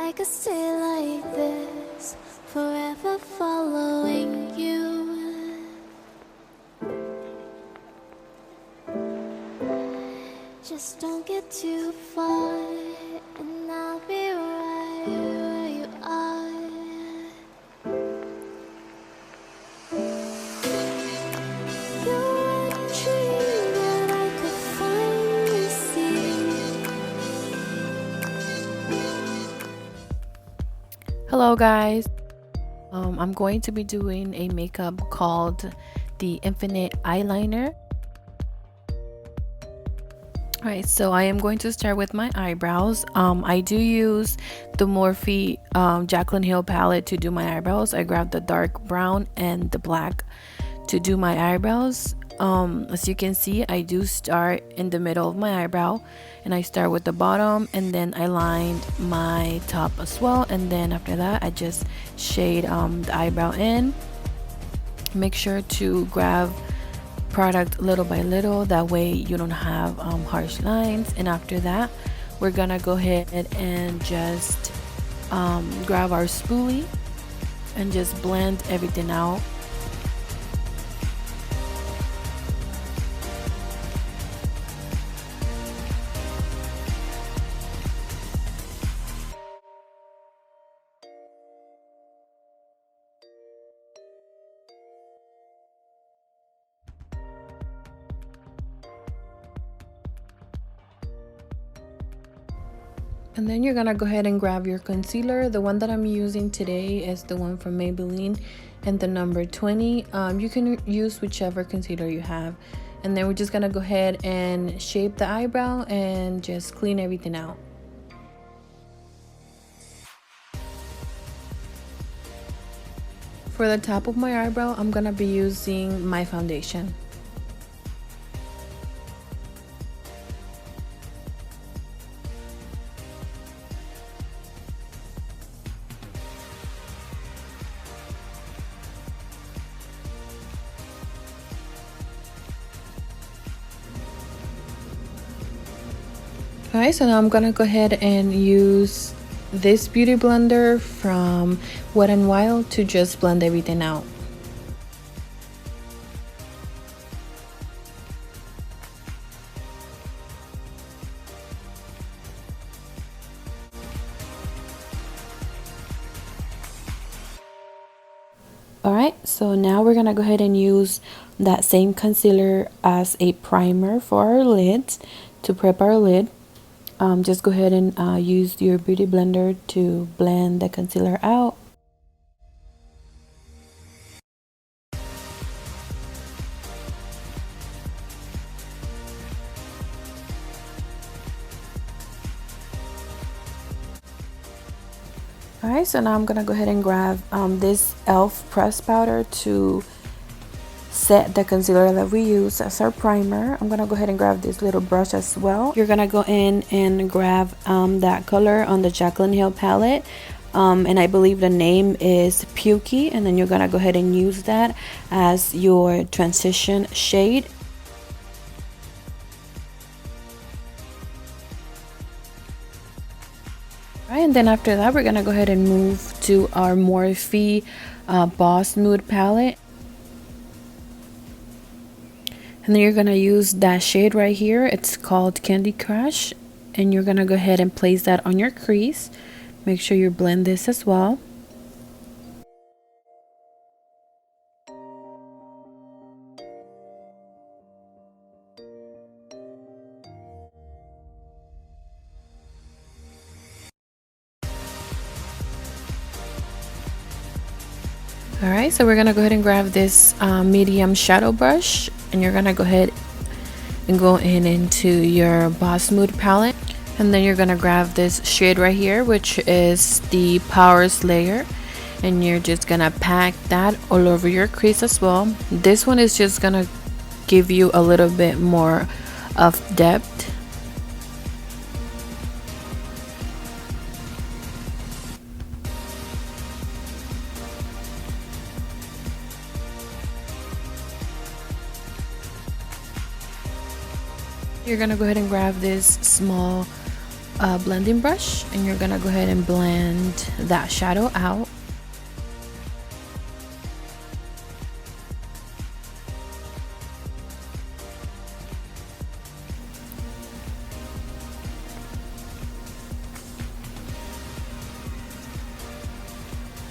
I could stay like this, forever following you. Just don't get too far, and I'll be right where you are. You're a dream that I could finally see. Hello guys, I'm going to be doing a makeup called the Infinite Eyeliner. Alright, so I am going to start with my eyebrows. I do use the Morphe Jaclyn Hill palette to do my eyebrows. I grabbed the dark brown and the black to do my eyebrows. As you can see, I do start in the middle of my eyebrow, and I start with the bottom, and then I lined my top as well, and then after that I just shade the eyebrow in. Make sure to grab product little by little, that way you don't have harsh lines. And after that, we're gonna go ahead and just grab our spoolie and just blend everything out. And then you're gonna go ahead and grab your concealer. The one that I'm using today is the one from Maybelline and the number 20. You can use whichever concealer you have. And then we're just gonna go ahead and shape the eyebrow and just clean everything out. For the top of my eyebrow, I'm gonna be using my foundation. Alright, so now I'm gonna go ahead and use this beauty blender from Wet n Wild to just blend everything out. Alright, so now we're gonna go ahead and use that same concealer as a primer for our lids to prep our lid. Just go ahead and use your beauty blender to blend the concealer out. Alright, so now I'm gonna go ahead and grab this e.l.f. press powder to set the concealer that we use as our primer. I'm gonna go ahead and grab this little brush as well. You're gonna go in and grab that color on the Jaclyn Hill palette, and I believe the name is Pukey, and then you're gonna go ahead and use that as your transition shade. Right, and then after that, we're gonna go ahead and move to our Morphe Boss Nude palette. And then you're gonna use that shade right here. It's called Candy Crush, and you're gonna go ahead and place that on your crease. Make sure you blend this as well. Alright, so we're gonna go ahead and grab this medium shadow brush, and you're gonna go ahead and go into your Boss Mood palette, and then you're gonna grab this shade right here, which is the Powers layer, and you're just gonna pack that all over your crease as well. This one is just gonna give you a little bit more of depth. You're gonna go ahead and grab this small a blending brush, and you're gonna go ahead and blend that shadow out.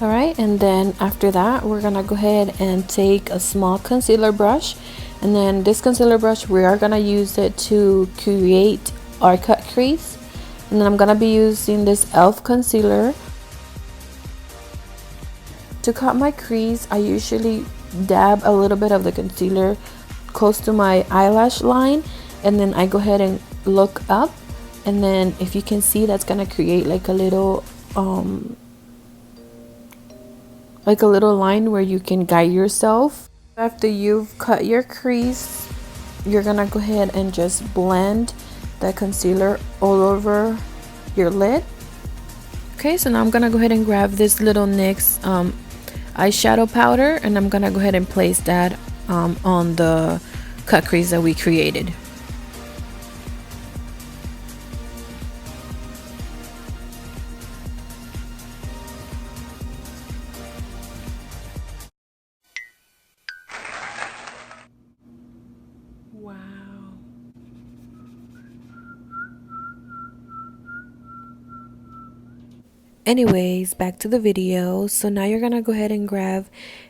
Alright, and then after that, we're gonna go ahead and take a small concealer brush, and then this concealer brush, we are gonna use it to create our cut crease. And then I'm gonna be using this e.l.f. concealer. To cut my crease, I usually dab a little bit of the concealer close to my eyelash line, and then I go ahead and look up, and then if you can see, that's gonna create like a little line where you can guide yourself. After you've cut your crease, you're gonna go ahead and just blend the concealer all over your lid. Okay, so now I'm gonna go ahead and grab this little NYX eyeshadow powder, and I'm gonna go ahead and place that on the cut crease that we created. Wow. Anyways, back to the video. So now you're gonna go ahead and grab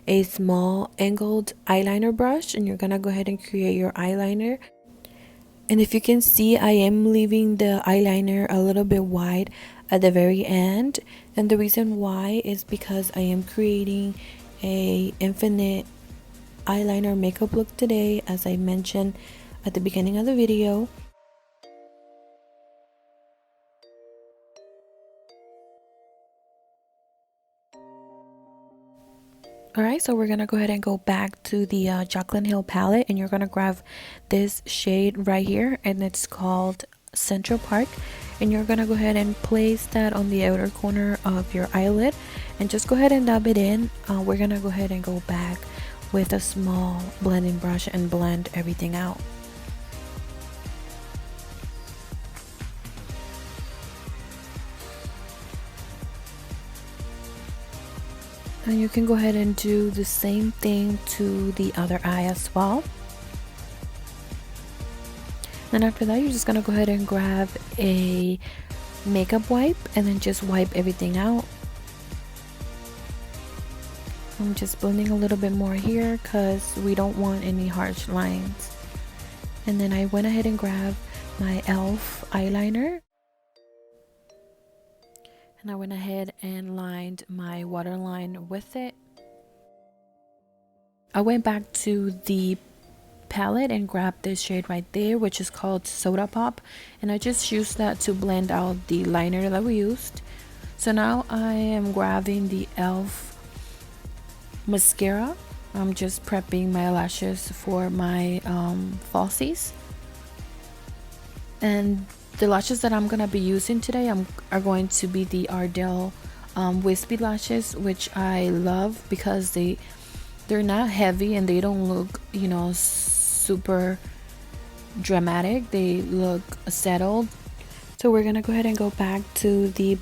a small angled eyeliner brush, and you're gonna go ahead and create your eyeliner. And if you can see, I am leaving the eyeliner a little bit wide at the very end, and the reason why is because I am creating a infinite eyeliner makeup look today, as I mentioned at the beginning of the video. Alright, so we're gonna go ahead and go back to the Jaclyn Hill palette, and you're gonna grab this shade right here, and it's called Central Park, and you're gonna go ahead and place that on the outer corner of your eyelid, and just go ahead and dab it in. We're gonna go ahead and go back with a small blending brush and blend everything out. And you can go ahead and do the same thing to the other eye as well. Then after that, you're just gonna go ahead and grab a makeup wipe and then just wipe everything out. I'm just blending a little bit more here because we don't want any harsh lines. And then I went ahead and grabbed my e.l.f. eyeliner, and I went ahead and lined my waterline with it. I went back to the palette and grabbed this shade right there, which is called Soda Pop, and I just used that to blend out the liner that we used. So now I am grabbing the e.l.f. mascara. I'm just prepping my lashes for my falsies, and the lashes that I'm gonna be using today are going to be the Ardell wispy lashes, which I love because they're not heavy and they don't look, you know, super dramatic. They look settled. So we're gonna go ahead and go back to the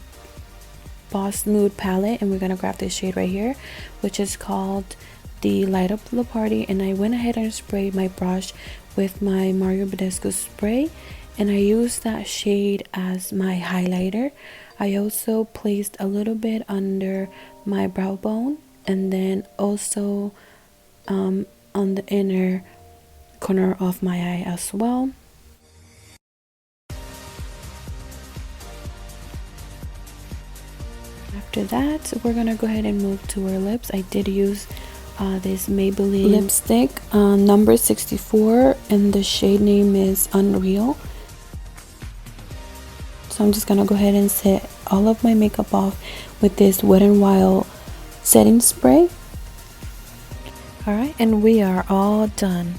Boss Nude palette, and we're gonna grab this shade right here, which is called the Light Up the Party. And I went ahead and sprayed my brush with my Mario Badescu spray, and I used that shade as my highlighter. I also placed a little bit under my brow bone, and then also on the inner corner of my eye as well. After that, we're gonna go ahead and move to our lips. I did use this Maybelline lipstick number 64, and the shade name is Unreal. So I'm just gonna go ahead and set all of my makeup off with this Wet n Wild setting spray. Alright, and we are all done.